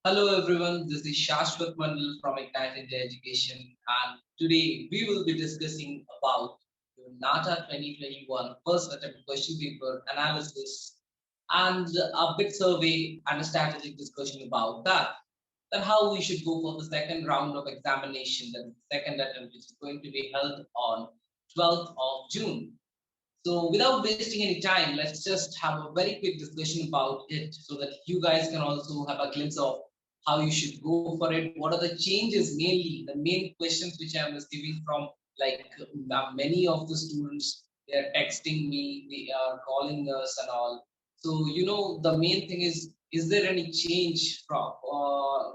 Hello everyone, this is Shashwat Mandal from Ignite India Education, and today we will be discussing about the NATA 2021 first attempt question paper analysis and a bit survey and a strategic discussion about that. Then how we should go for the second round of examination, the second attempt, which is going to be held on 12th of June. So without wasting any time, let's just have a very quick discussion about it so that you guys can also have a glimpse of how you should go for it. What are the changes mainly, the main questions which I'm receiving from like many of the students, they're texting me, they are calling us and all. So, the main thing is there any change from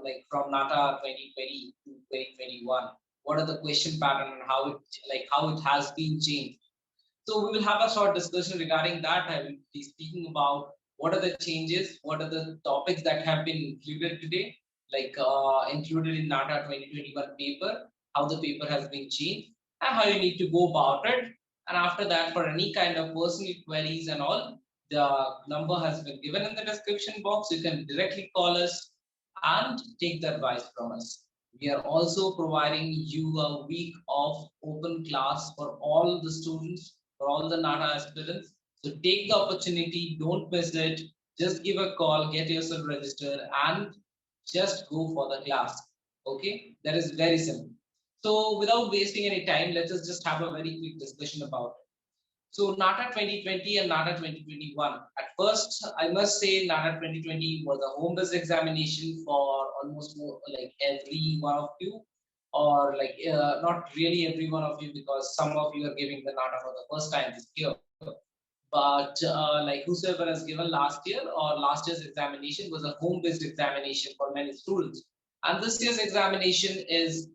like from NATA 2020 to 2021? What are the question pattern and how it has been changed? So we will have a short discussion regarding that. I will be speaking about what are the changes, what are the topics that have been included today, included in NATA 2021 paper, how the paper has been changed, and how you need to go about it. And after that, for any kind of personal queries and all, the number has been given in the description box. You can directly call us and take the advice from us. We are also providing you a week of open class for all the students, for all the NATA aspirants. So take the opportunity, don't miss it. Just give a call, get yourself registered, and just go for the class. Okay, that is very simple. So without wasting any time, let us just have a very quick discussion about it. So NATA 2020 and NATA 2021. At first, I must say NATA 2020 was a home-based examination for almost like every one of you, or not really every one of you, because some of you are giving the NATA for the first time this year. But like whosoever has given last year or last year's examination was a home-based examination for many students. And this year's examination is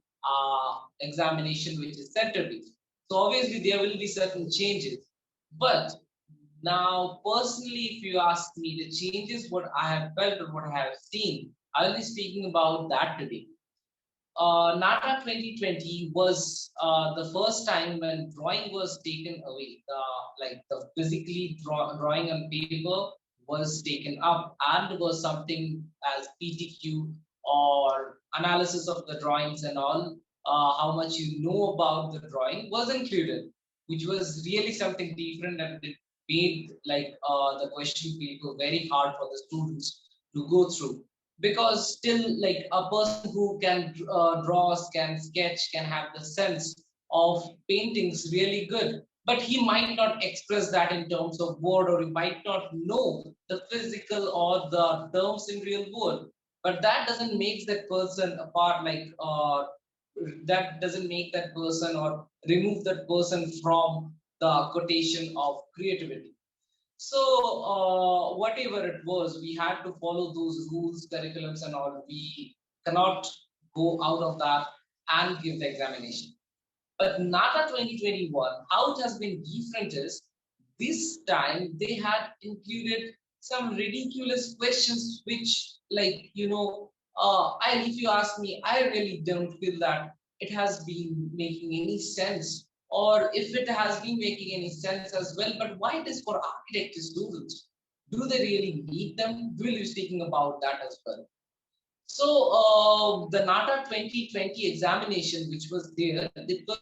examination which is center-based. So obviously there will be certain changes. But now, personally, if you ask me the changes, what I have felt or what I have seen, I will be speaking about that today. NATA 2020 was the first time when drawing was taken away. The physically drawing on paper was taken up and was something as PTQ or analysis of the drawings and all. How much you know about the drawing was included, which was really something different, and it made the question paper very hard for the students to go through, because still like a person who can draw, can sketch, can have the sense of paintings really good, but he might not express that in terms of word, or he might not know the physical or the terms in real world. But that doesn't make that person apart, that doesn't make that person or remove that person from the quotation of creativity. So whatever it was, we had to follow those rules, curriculums, and all. We cannot go out of that and give the examination. But NATA 2021, how it has been different is this time they had included some ridiculous questions, which, if you ask me, I really don't feel that it has been making any sense, or if it has been making any sense as well. But why it is for architecture students? Do they really need them? We'll be speaking about that as well. So the NATA 2020 examination, which was there, it was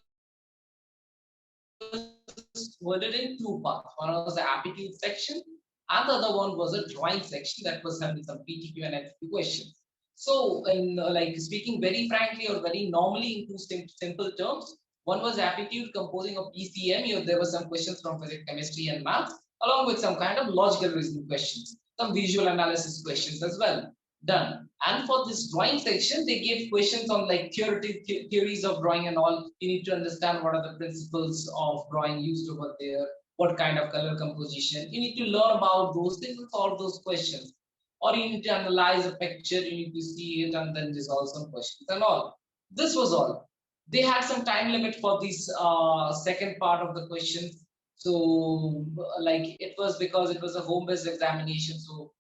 divided in two parts. One was the aptitude section, and the other one was a drawing section that was having some PTQ and MCQ questions. So, in speaking very frankly or very normally in two simple terms, one was aptitude composing of PCM. There were some questions from physics, chemistry, and maths, along with some kind of logical reasoning questions, some visual analysis questions as well. Done. And for this drawing section, they gave questions on like theories of drawing and all. You need to understand what are the principles of drawing used over there, what kind of color composition. You need to learn about those things and solve those questions. Or you need to analyze a picture, you need to see it and then resolve some questions and all. This was all. They had some time limit for this second part of the question. So it was because it was a home-based examination. So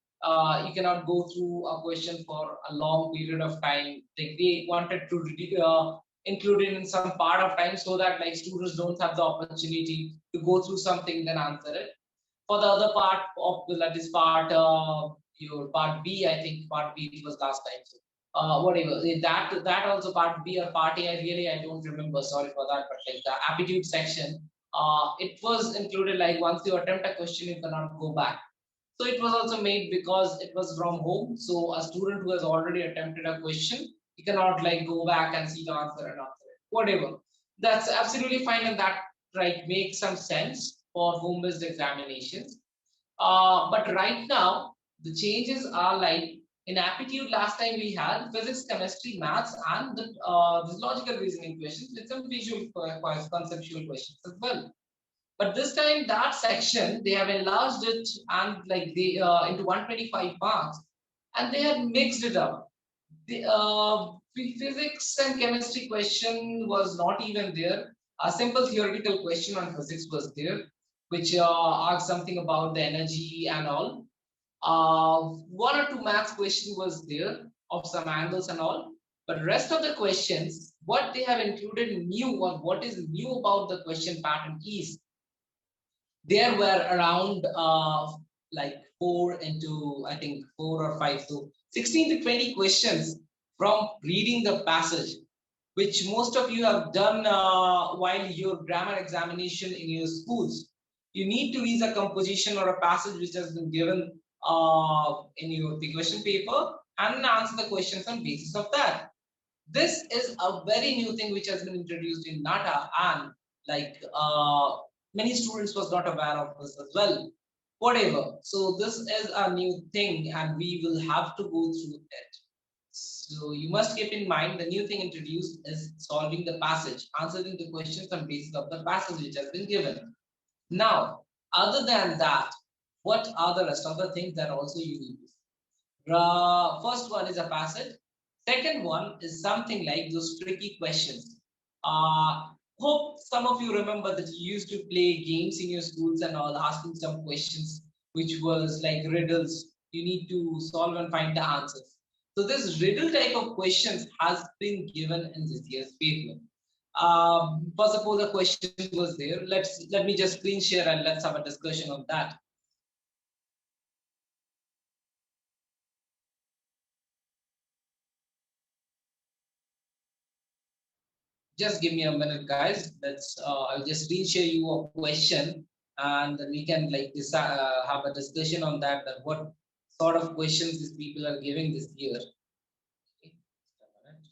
you cannot go through a question for a long period of time. They wanted to include it in some part of time so that like students don't have the opportunity to go through something then answer it. For the other part of this part, your part B. I think part B it was last time. So, whatever that also part B or part A. I don't remember. Sorry for that. But like the aptitude section, it was included like once you attempt a question, you cannot go back. So it was also made because it was from home. So a student who has already attempted a question, he cannot like go back and see the answer and answer it. Whatever. That's absolutely fine, and that right makes some sense for home-based examinations. But right now, the changes are like in aptitude. Last time we had physics, chemistry, maths, and the logical reasoning questions with some visual conceptual questions as well. But this time, that section they have enlarged it and like they into 125 marks, and they have mixed it up. The physics and chemistry question was not even there. A simple theoretical question on physics was there, which asked something about the energy and all. One or two maths question was there of some angles and all, but rest of the questions, what they have included new or what is new about the question pattern is there were around like 4 into I think 4 or 5, so 16 to 20 questions from reading the passage, which most of you have done while your grammar examination in your schools. You need to read a composition or a passage which has been given in your the question paper and answer the questions on basis of that. This is a very new thing which has been introduced in NATA, and like many students was not aware of this as well. Whatever. So this is a new thing, and we will have to go through it. So you must keep in mind the new thing introduced is solving the passage, answering the questions on basis of the passage which has been given. Now, other than that, what are the rest of the things that also you use? First one is a passage. Second one is something like those tricky questions. Hope some of you remember that you used to play games in your schools and all, asking some questions, which was like riddles. You need to solve and find the answers. So this riddle type of questions has been given in this year's paper. For suppose a question was there. Let me just screen share and let's have a discussion on that. Just give me a minute, guys. I'll just screen share you a question, and then we can like have a discussion on that. That what sort of questions these people are giving this year. Okay, just a minute.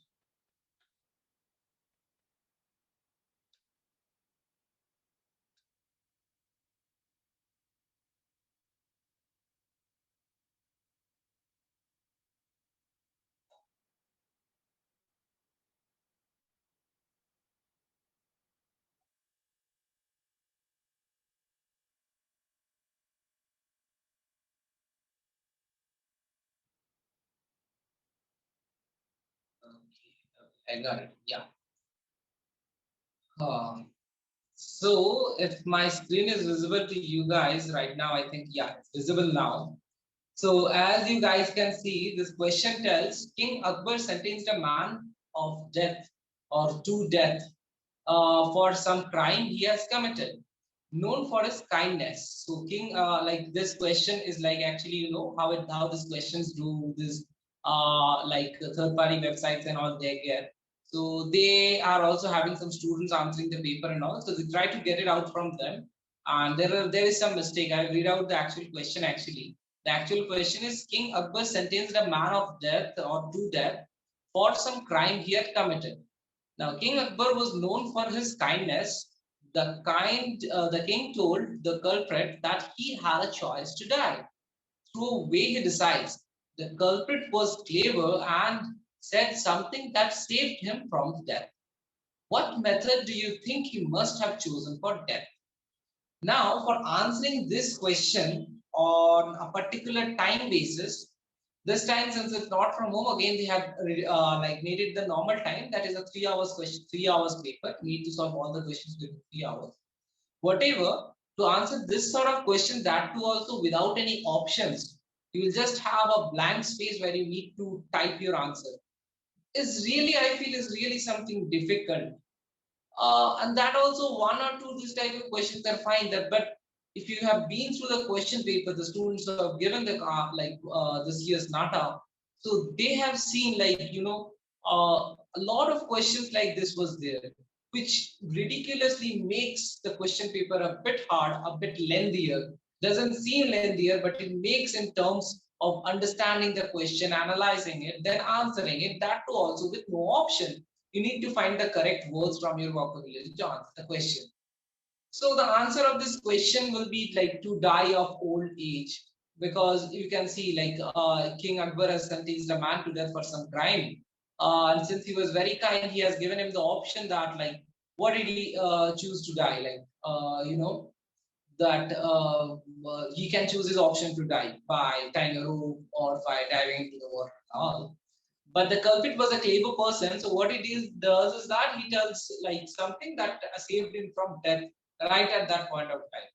Okay, I got it. Yeah. So if my screen is visible to you guys right now, I think yeah, it's visible now. So as you guys can see, this question tells King Akbar sentenced a man of death or to death for some crime he has committed, known for his kindness. So King, like this question is like actually you know how these questions do this like third party websites and all they get. So they are also having some students answering the paper and all. So they try to get it out from them. And there is some mistake. I read out the actual question actually. The actual question is King Akbar sentenced a man of death or to death for some crime he had committed. Now, King Akbar was known for his kindness. The king told the culprit that he had a choice to die. Through a way he decides, the culprit was clever and said something that saved him from death. What method do you think he must have chosen for death? Now, for answering this question on a particular time basis, this time since it's not from home, again they have like made it the normal time. That is a 3 hours question, 3 hours paper. You need to solve all the questions within 3 hours. Whatever to answer this sort of question, that too also without any options, you will just have a blank space where you need to type your answer. Is really I feel is really something difficult. And that also one or two these type of questions are fine that, but if you have been through the question paper, the students who have given the this year's NATA, so they have seen a lot of questions like this was there, which ridiculously makes the question paper a bit hard, a bit lengthier. Doesn't seem lengthier, but it makes in terms of understanding the question, analyzing it, then answering it. That too also with no option. You need to find the correct words from your vocabulary to answer the question. So the answer of this question will be like to die of old age, because you can see King Akbar has sentenced a man to death for some crime, and since he was very kind, he has given him the option that what did he choose to die, that he can choose his option to die by tying a rope or by diving into the water and all. But the culprit was a clever person, so what does is that he tells something that saved him from death right at that point of time.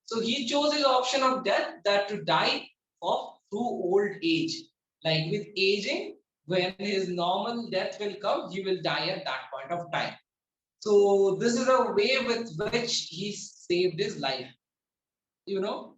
So he chose his option of death, that to die of through old age. Like with aging, when his normal death will come, he will die at that point of time. So this is a way with which he saved his life.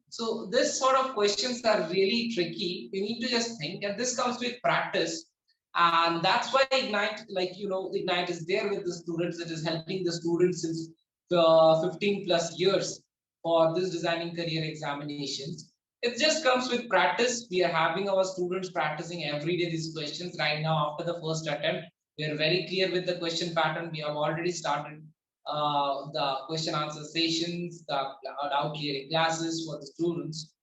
So this sort of questions are really tricky. You need to just think, and this comes with practice. And that's why Ignite, Ignite is there with the students. It is helping the students since 15 plus years for this designing career examinations. It just comes with practice. We are having our students practicing every day these questions. Right now, after the first attempt, we are very clear with the question pattern. We have already started the question answer sessions, the doubt clearing classes for the students.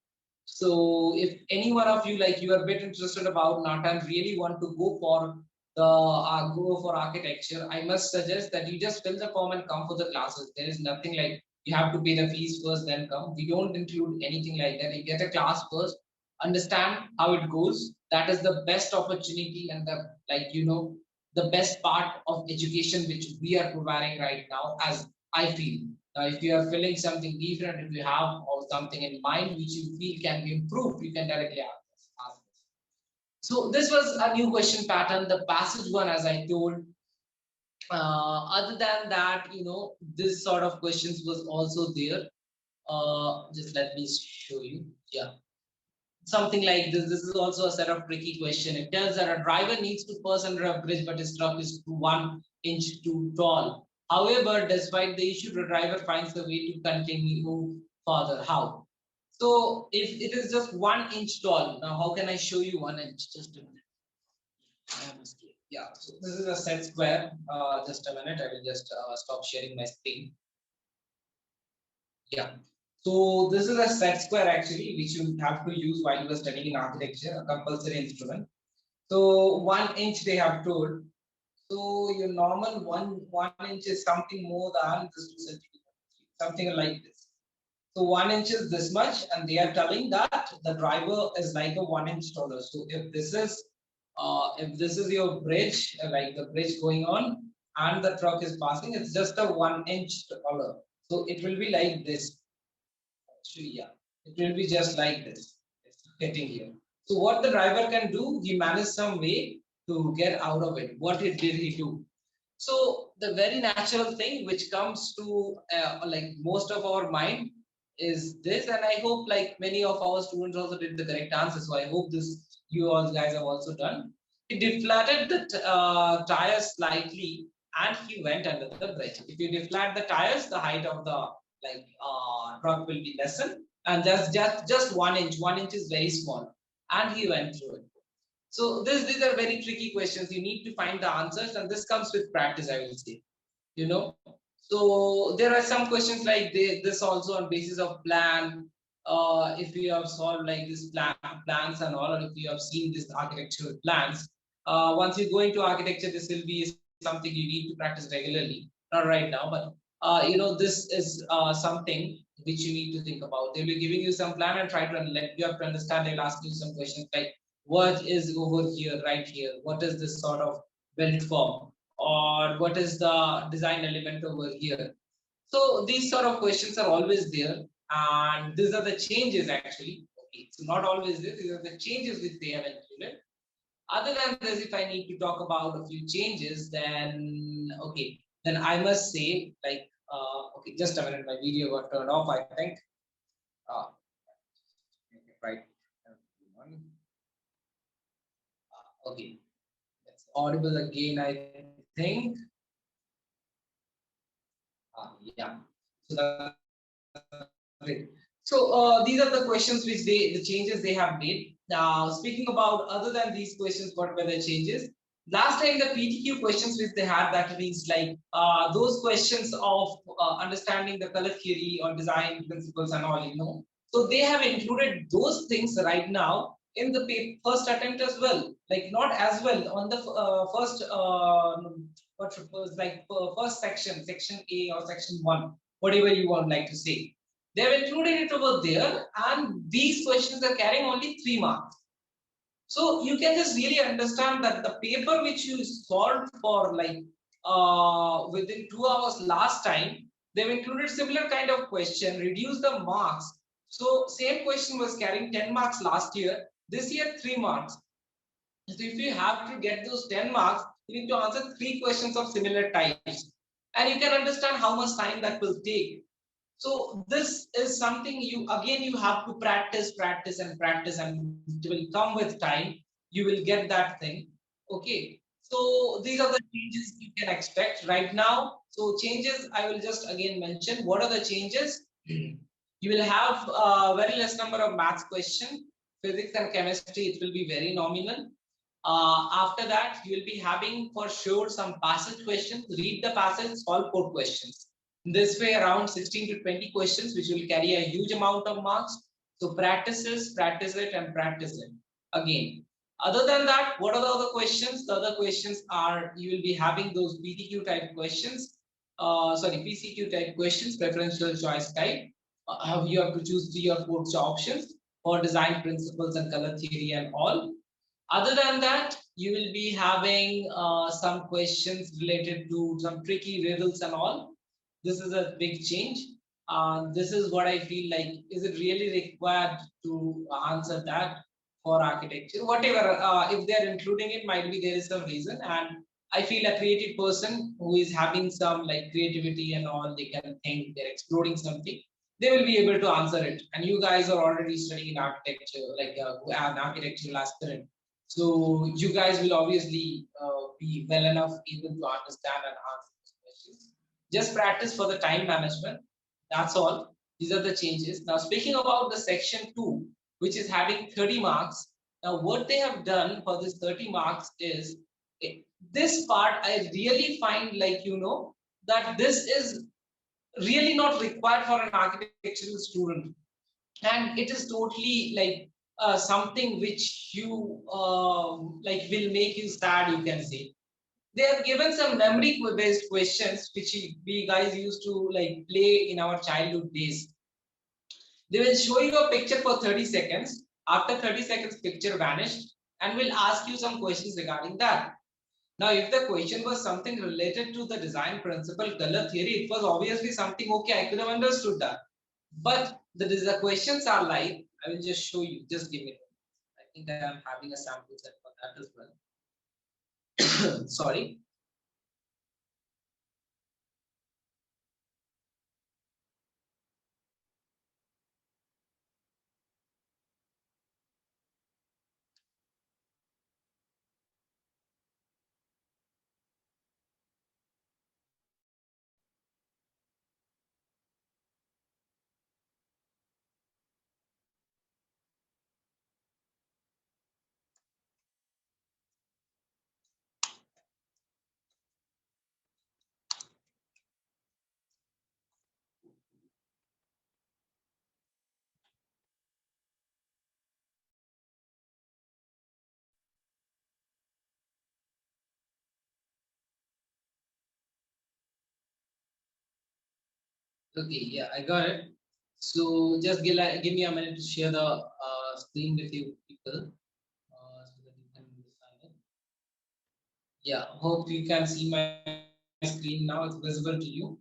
So if any one of you, you are a bit interested about NATA and really want to go for architecture, I must suggest that you just fill the form and come for the classes. There is nothing like you have to pay the fees first, then come. We don't include anything like that. You get a class first, understand how it goes. That is the best opportunity and the best part of education which we are providing right now, as I feel. Now, if you are feeling something different, if you have or something in mind which you feel can be improved, you can directly ask us. So this was a new question pattern, the passage one, as I told. Other than that, this sort of questions was also there. Just let me show you. Yeah. Something like this. This is also a set of tricky question. It tells that a driver needs to pass under a bridge, but his truck is 1 inch too tall. However, despite the issue, the driver finds a way to continue further. How? So if it is just 1 inch tall, now how can I show you 1 inch? Just a minute. Yeah, so this is a set square. Just a minute, I will just stop sharing my screen. Yeah. So this is a set square actually, which you have to use while you are studying in architecture, a compulsory instrument. So 1 inch they have told. So your normal one inch is something more than this 2 centimeters, something like this. So 1 inch is this much, and they are telling that the driver is like a 1 inch taller. So if this is your bridge, like the bridge going on, and the truck is passing, it's just a 1 inch taller. So it will be like this. So yeah, it will be just like this. It's getting here. So what the driver can do, he managed some way to get out of it. What did he do? So the very natural thing which comes to most of our mind is this, and I hope many of our students also did the correct answer. So I hope this you all guys have also done. He deflated the tires slightly, and he went under the bridge. If you deflate the tires, the height of the truck will be lessened, and just 1 inch. 1 inch is very small, and he went through it. So these are very tricky questions. You need to find the answers, and this comes with practice, I will say. So there are some questions like this also on basis of plan. If you have solved this plans and all, or if you have seen this architectural plans, once you go into architecture, this will be something you need to practice regularly. Not right now, but this is something which you need to think about. They'll be giving you some plan and try to let you have to understand. They'll ask you some questions like, what is over here, right here? What is this sort of built form? Or what is the design element over here? So these sort of questions are always there, and these are the changes actually. Okay, so not always there. These are the changes which they have included. Other than this, if I need to talk about a few changes, then okay, then I must say okay, just a minute, my video got turned off, I think. Ah, right. Okay, it's audible again, I think. Yeah. So great. So these are the questions which the changes they have made. Now, speaking about other than these questions, what were the changes? Last time the PTQ questions which they had, that means like those questions of understanding the color theory or design principles and all, you know. So they have included those things right now in the first attempt as well. Like not as well on the first what was like first section, section A or section 1, whatever you would like to say. They have included it over there, and these questions are carrying only 3 marks. So you can just really understand that the paper which you solved for like within 2 hours last time, they've included similar kind of question, reduce the marks. So same question was carrying 10 marks last year. This year 3 marks. So if you have to get those 10 marks, you need to answer 3 questions of similar types. And you can understand how much time that will take. So this is something you have to practice and practice, and it will come with time. You will get that thing. Okay. So these are the changes you can expect right now. So changes, I will just again mention. What are the changes? You will have very less number of maths question, physics and chemistry. It will be very nominal. After that, you will be having for sure some passage questions. Read the passage, solve 4 questions. This way, around 16 to 20 questions, which will carry a huge amount of marks. So practice it, and practice it again. Other than that, what are the other questions? The other questions are you will be having those PTQ type questions. PCQ type questions, preferential choice type. You have to choose 3 or 4 options for design principles and color theory and all. Other than that, you will be having some questions related to some tricky riddles and all. This is a big change. This is what I feel like. Is it really required to answer that for architecture? Whatever, if they are including it, might be there is some reason. And I feel a creative person who is having some like creativity and all, they can think they're exploring something. They will be able to answer it. And you guys are already studying in architecture, like an architectural aspirant. So you guys will obviously be well enough able to understand and answer those questions. Just practice for the time management. That's all. These are the changes. Now, speaking about the section 2, which is having 30 marks. Now, what they have done for this 30 marks is this part I really find like, you know, that this is really not required for an architectural student. And it is totally like something which you like will make you sad, you can say. They have given some memory based questions which we guys used to like play in our childhood days. They will show you a picture for 30 seconds. After 30 seconds picture vanished, and will ask you some questions regarding that. Now if the question was something related to the design principle, color theory, it was obviously something okay, I could have understood that. But the questions are like, I will just show you. Just give me. I think I am having a sample set for that as well. Sorry. Okay, yeah, I got it. So just give me a minute to share the screen with you people, so that you can understand it. Yeah, hope you can see my screen now. It's visible to you.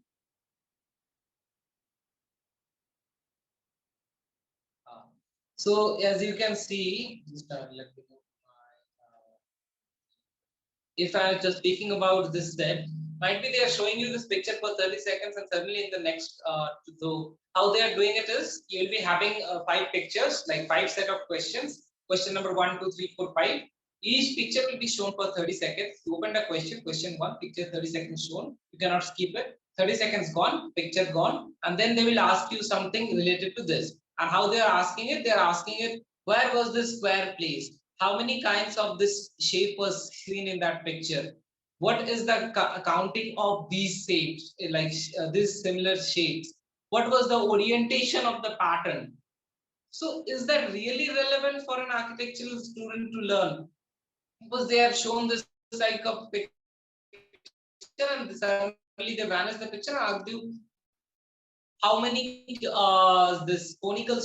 Uh, so as you can see, just let me go. If I'm just speaking about this set, might be they are showing you this picture for 30 seconds, and suddenly in the next so How they are doing it is, you will be having 5 pictures, like 5 set of questions. Question number 1, 2, 3, 4, 5. Each picture will be shown for 30 seconds. You open the question 1, picture 30 seconds shown. You cannot skip it. 30 seconds gone, picture gone, and then they will ask you something related to this. And how they are asking it? They are asking it, where was this square placed? How many kinds of this shape was seen in that picture? What is the counting of these shapes, like these similar shapes? What was the orientation of the pattern? So is that really relevant for an architectural student to learn? Because they have shown this like a picture and suddenly they vanish the picture and ask you how many this conical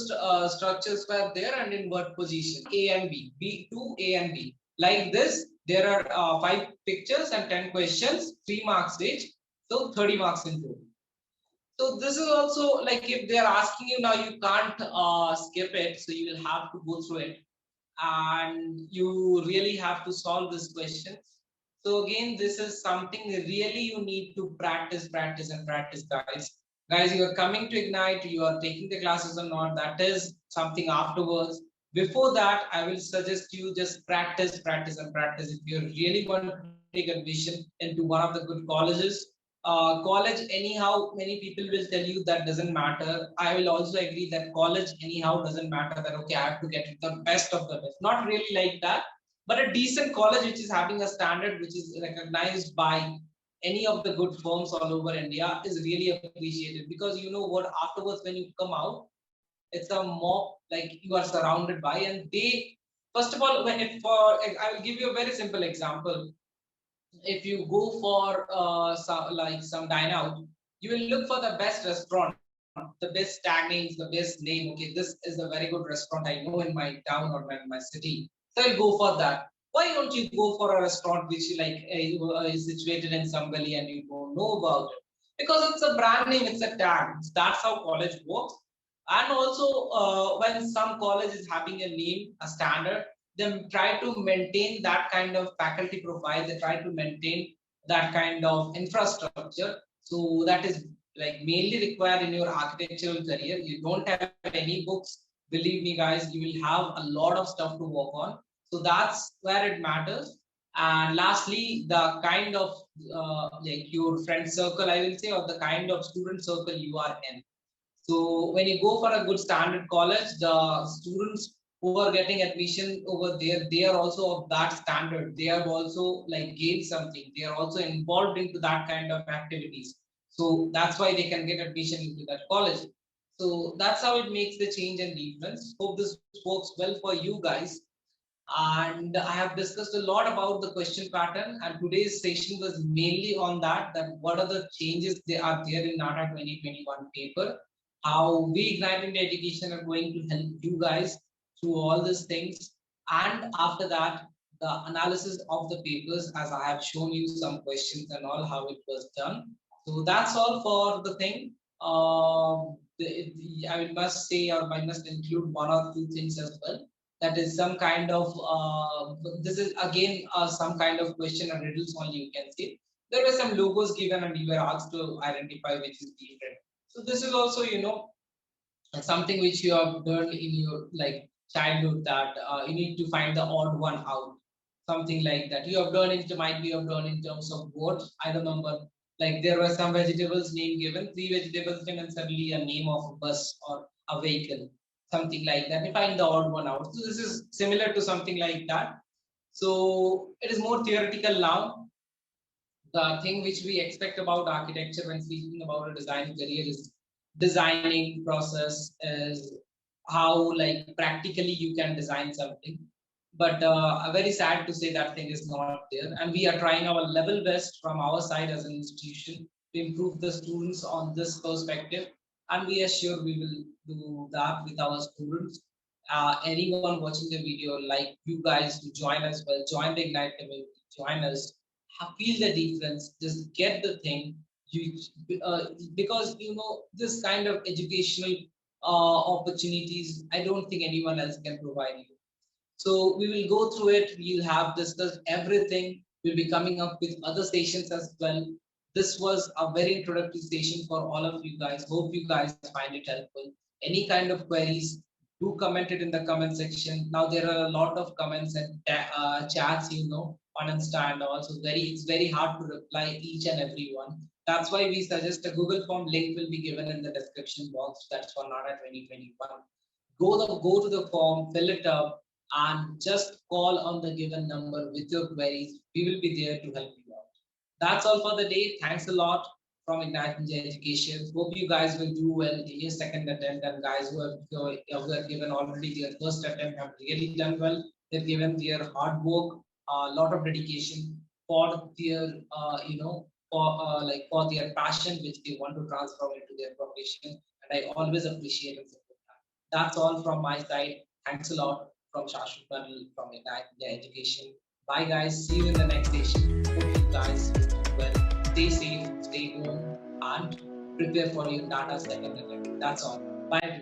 structures were there and in what position. A and B, B2, A and B. Like this, there are 5 pictures and 10 questions, 3 marks each. So 30 marks in total. So this is also like if they are asking you now, you can't skip it. So you will have to go through it and you really have to solve this question. So again, this is something really you need to practice, practice and practice, guys. Guys, you are coming to Ignite, you are taking the classes or not, that is something afterwards. Before that, I will suggest you just practice, practice and practice. If you really want to take admission into one of the good colleges, college anyhow, many people will tell you that doesn't matter. I will also agree that college anyhow doesn't matter, that okay, I have to get the best of the best. Not really like that, but a decent college which is having a standard which is recognized by any of the good firms all over India is really appreciated. Because you know what, afterwards when you come out, it's a mob like you are surrounded by, and they, first of all, when it for, I will give you a very simple example. If you go for some dine out, you will look for the best restaurant, the best tag names, the best name. Okay, this is a very good restaurant I know in my town or in my city, so I'll go for that. Why don't you go for a restaurant which like is situated in some valley and you don't know about it? Because it's a brand name, it's a tag. That's how college works. And also when some college is having a name, a standard, they try to maintain that kind of faculty profile, they try to maintain that kind of infrastructure. So that is like mainly required in your architectural career. You don't have any books, believe me guys, you will have a lot of stuff to work on. So that's where it matters. And lastly, the kind of like your friend circle, I will say, or the kind of student circle you are in. So when you go for a good standard college, the students who are getting admission over there, they are also of that standard. They have also like gained something. They are also involved into that kind of activities. So that's why they can get admission into that college. So that's how it makes the change and difference. Hope this works well for you guys. And I have discussed a lot about the question pattern, and today's session was mainly on that, that what are the changes they are there in NATA 2021 paper, how we igniting the education are going to help you guys through all these things. And after that, the analysis of the papers, as I have shown you some questions and all, how it was done. So that's all for the thing. I must say, or I must include one or two things as well. That is some kind of this is again some kind of question or riddles only, you can see. There were some logos given and you were asked to identify which is different. So this is also, you know, something which you have done in your like childhood, that you need to find the odd one out, something like that. You have done it, might be you have done in terms of what I remember, like there were some vegetables name given, 3 vegetables given, and suddenly a name of a bus or a vehicle, something like that. You find the odd one out. So this is similar to something like that. So it is more theoretical now. The thing which we expect about architecture when speaking about a design career is designing process, is how like practically you can design something. But very sad to say that thing is not there, and we are trying our level best from our side as an institution to improve the students on this perspective, and we are sure we will do that with our students. Anyone watching the video, like you guys to join us, well, join the Ignite community, join us, feel the difference, just get the thing. You because you know this kind of educational opportunities, I don't think anyone else can provide you. So we will go through it. We'll have discussed everything. We'll be coming up with other sessions as well. This was a very introductory session for all of you guys. Hope you guys find it helpful. Any kind of queries, do comment it in the comment section. Now there are a lot of comments and chats, on Insta, and also it's very hard to reply each and every one. That's why we suggest a Google form link will be given in the description box. That's for NATA 2021. Go to the form, fill it up, and just call on the given number with your queries. We will be there to help you out. That's all for the day. Thanks a lot from Ignite Ninja Education. Hope you guys will do well in your second attempt, and guys who have given already their first attempt have really done well. They've given their hard work, a lot of dedication for their for their passion which they want to transform into their profession, and I always appreciate and support that. That's all from my side. Thanks a lot from Shashwat Panel from Ignite Ninja Education. Bye guys. See you in the next session. Hope you guys will do well. Stay safe, stay home, and prepare for your NATA second attempt. That's all. Bye everyone.